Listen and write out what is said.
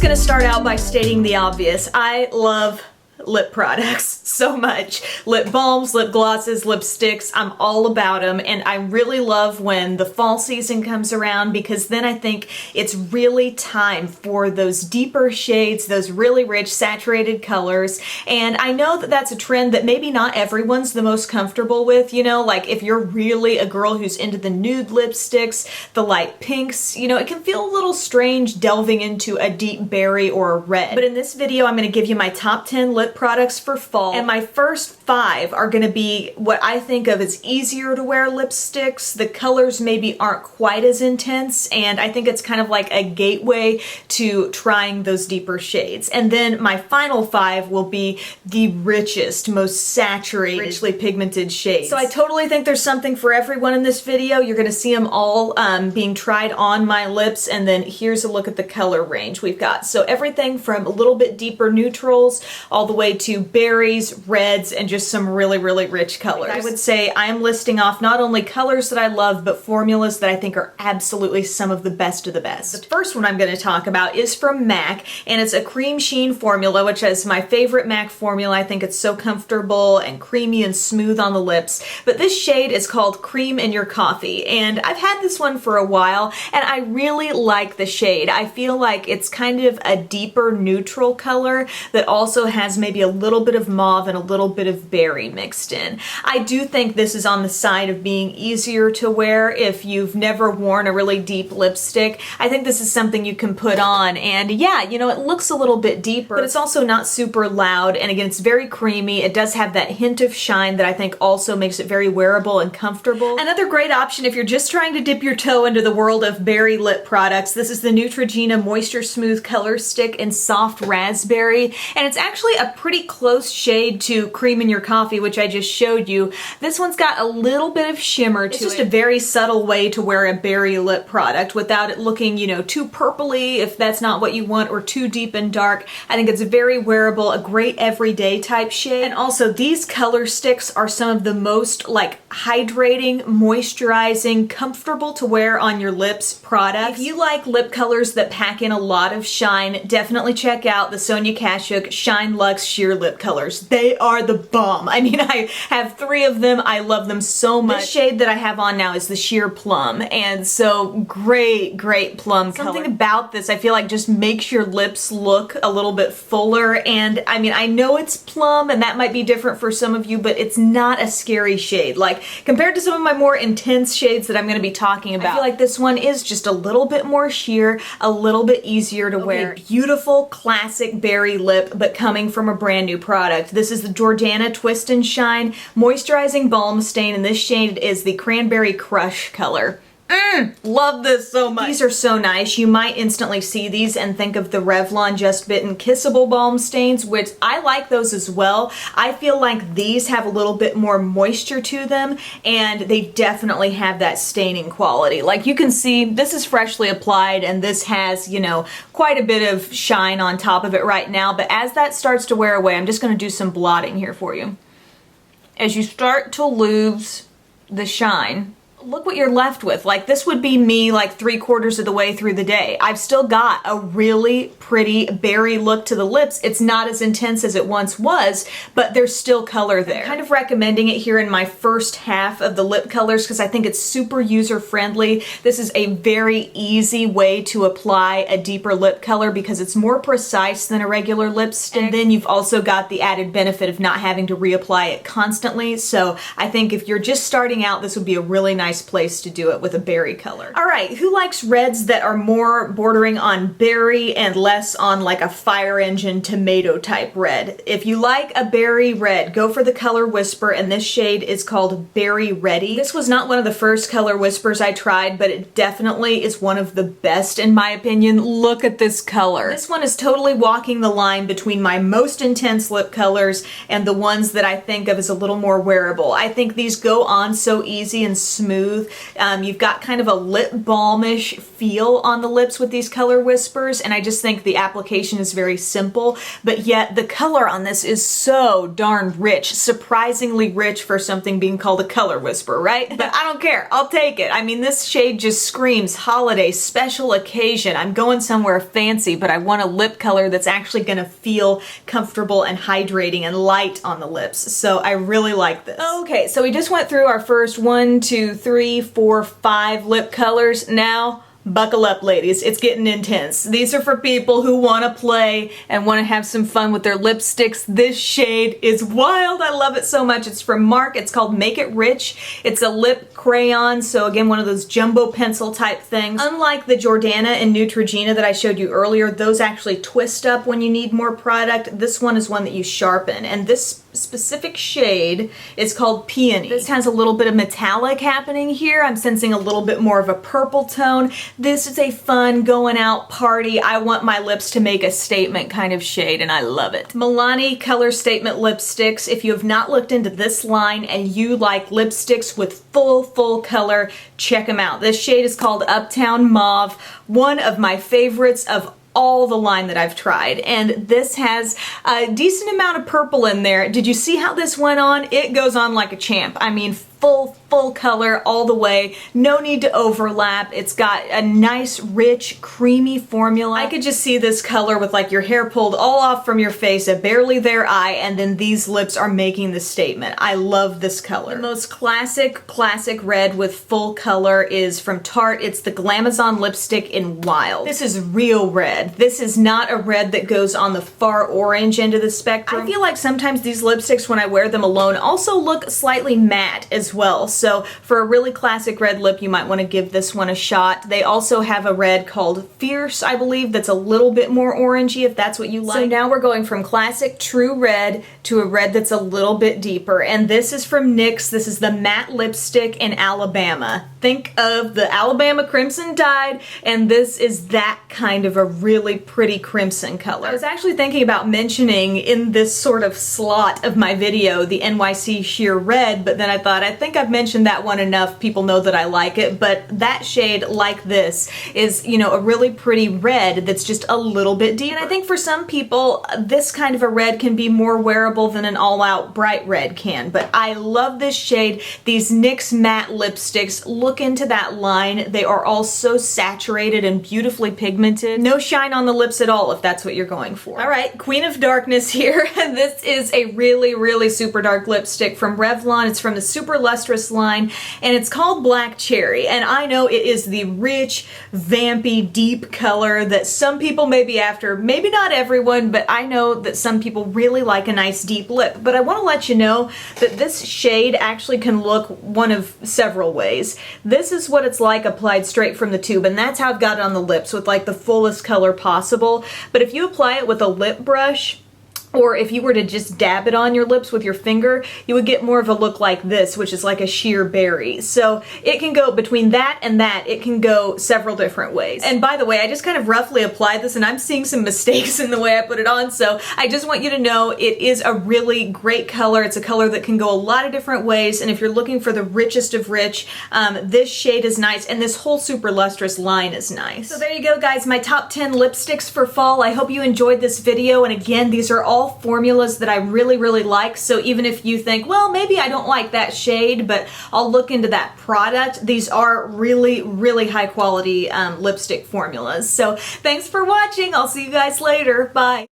just gonna start out by stating the obvious. I love lip products so much. Lip balms, lip glosses, lipsticks, I'm all about them, and I really love when the fall season comes around because then I think it's really time for those deeper shades, those really rich saturated colors. And I know that that's a trend that maybe not everyone's the most comfortable with, you know, like if you're really a girl who's into the nude lipsticks, the light pinks, you know, it can feel a little strange delving into a deep berry or a red. But in this video, I'm going to give you my top 10 lip products for fall, and my first 5 are going to be what I think of as easier to wear lipsticks. The colors maybe aren't quite as intense, and I think it's kind of like a gateway to trying those deeper shades. And then my final 5 will be the richest, most saturated, richly pigmented shades. So I totally think there's something for everyone in this video. You're going to see them all being tried on my lips, and then here's a look at the color range we've got. So everything from a little bit deeper neutrals all the way to berries, reds, and just some really, really rich colors. I would say I am listing off not only colors that I love, but formulas that I think are absolutely some of the best of the best. The first one I'm going to talk about is from MAC, and it's a cream sheen formula, which is my favorite MAC formula. I think it's so comfortable and creamy and smooth on the lips. But this shade is called Cream in Your Coffee, and I've had this one for a while, and I really like the shade. I feel like it's kind of a deeper neutral color that also has maybe a little bit of mauve and a little bit of berry mixed in. I do think this is on the side of being easier to wear if you've never worn a really deep lipstick. I think this is something you can put on, and yeah, you know, it looks a little bit deeper, but it's also not super loud, and again, it's very creamy. It does have that hint of shine that I think also makes it very wearable and comfortable. Another great option if you're just trying to dip your toe into the world of berry lip products, this is the Neutrogena Moisture Smooth Color Stick in Soft Raspberry, and it's actually a pretty close shade to Cream in Your Coffee, which I just showed you. This one's got a little bit of shimmer to it. It's just a very subtle way to wear a berry lip product without it looking, you know, too purpley if that's not what you want, or too deep and dark. I think it's very wearable, a great everyday type shade. And also these color sticks are some of the most like hydrating, moisturizing, comfortable to wear on your lips products. If you like lip colors that pack in a lot of shine, definitely check out the Sonia Kashuk Shine Luxe Sheer Lip Colors. They are the bomb. I mean, I have 3 of them. I love them so much. This shade that I have on now is the Sheer Plum, and so great, great plum color. Something about this I feel like just makes your lips look a little bit fuller, and I mean, I know it's plum and that might be different for some of you, but it's not a scary shade. Like, compared to some of my more intense shades that I'm going to be talking about, I feel like this one is just a little bit more sheer, a little bit easier to wear. Beautiful, classic berry lip, but coming from a brand new product. This is the Jordana Twist and Shine Moisturizing Balm Stain, and this shade is the Cranberry Crush color. Love this so much. These are so nice. You might instantly see these and think of the Revlon Just Bitten Kissable Balm Stains, which I like those as well. I feel like these have a little bit more moisture to them, and they definitely have that staining quality. Like you can see, this is freshly applied, and this has, you know, quite a bit of shine on top of it right now, but as that starts to wear away, I'm just going to do some blotting here for you. As you start to lose the shine, look what you're left with. Like, this would be me like 3/4 of the way through the day. I've still got a really pretty berry look to the lips. It's not as intense as it once was, but there's still color there. I'm kind of recommending it here in my first half of the lip colors because I think it's super user friendly. This is a very easy way to apply a deeper lip color because it's more precise than a regular lipstick. And then you've also got the added benefit of not having to reapply it constantly. So I think if you're just starting out, this would be a really nice place to do it with a berry color. All right, who likes reds that are more bordering on berry and less on like a fire engine tomato type red? If you like a berry red, go for the color Whisper, and this shade is called Berry Ready. This was not one of the first color Whispers I tried, but it definitely is one of the best in my opinion. Look at this color. This one is totally walking the line between my most intense lip colors and the ones that I think of as a little more wearable. I think these go on so easy and smooth smooth. You've got kind of a lip balmish feel on the lips with these color whispers, and I just think the application is very simple, but yet the color on this is so darn rich, surprisingly rich for something being called a color whisper, right? But I don't care, I'll take it. I mean, this shade just screams holiday, special occasion. I'm going somewhere fancy, but I want a lip color that's actually gonna feel comfortable and hydrating and light on the lips. So I really like this. Okay, so we just went through our first 1, 2, 3, 4, 5 lip colors. Now, buckle up, ladies. It's getting intense. These are for people who want to play and want to have some fun with their lipsticks. This shade is wild. I love it so much. It's from Marc. It's called Make It Rich. It's a lip crayon, so again, one of those jumbo pencil type things. Unlike the Jordana and Neutrogena that I showed you earlier, those actually twist up when you need more product. This one is one that you sharpen, and this specific shade is called Peony. This has a little bit of metallic happening here. I'm sensing a little bit more of a purple tone. This is a fun going out party, I want my lips to make a statement kind of shade, and I love it. Milani Color Statement Lipsticks. If you have not looked into this line and you like lipsticks with full color, check them out. This shade is called Uptown Mauve, one of my favorites of all the line that I've tried, and this has a decent amount of purple in there. Did you see how this went on? It goes on like a champ. I mean, full color all the way. No need to overlap. It's got a nice, rich, creamy formula. I could just see this color with like your hair pulled all off from your face, a barely there eye, and then these lips are making the statement. I love this color. The most classic red with full color is from Tarte. It's the Glamazon lipstick in Wild. This is real red. This is not a red that goes on the far orange end of the spectrum. I feel like sometimes these lipsticks, when I wear them alone, also look slightly matte as well. So for a really classic red lip, you might want to give this one a shot. They also have a red called Fierce, I believe, that's a little bit more orangey if that's what you like. So now we're going from classic true red to a red that's a little bit deeper. And this is from NYX. This is the matte lipstick in Alabama. Think of the Alabama Crimson Tide, and this is that kind of a really pretty crimson color. I was actually thinking about mentioning in this sort of slot of my video the NYC Sheer Red, but then I thought, I think I've mentioned that one enough. People know that I like it, but that shade, like this, is, you know, a really pretty red that's just a little bit deep. And I think for some people, this kind of a red can be more wearable than an all-out bright red can, but I love this shade. These NYX matte lipsticks, look into that line. They are all so saturated and beautifully pigmented. No shine on the lips at all if that's what you're going for. All right, Queen of Darkness here. This is a really super dark lipstick from Revlon. It's from the Super Lustrous line, and it's called Black Cherry. And I know it is the rich, vampy, deep color that some people may be after. Maybe not everyone, but I know that some people really like a nice deep lip. But I want to let you know that this shade actually can look one of several ways. This is what it's like applied straight from the tube, and that's how I've got it on the lips with like the fullest color possible. But if you apply it with a lip brush, or if you were to just dab it on your lips with your finger, you would get more of a look like this, which is like a sheer berry. So it can go between that and that. It can go several different ways. And by the way, I just kind of roughly applied this, and I'm seeing some mistakes in the way I put it on, so I just want you to know it is a really great color. It's a color that can go a lot of different ways, and if you're looking for the richest of rich, this shade is nice, and this whole Super Lustrous line is nice. So there you go, guys, my top 10 lipsticks for fall. I hope you enjoyed this video, and again, these are all formulas that I really like, so even if you think, well, maybe I don't like that shade, but I'll look into that product, these are really high quality lipstick formulas. So thanks for watching. I'll see you guys later. Bye.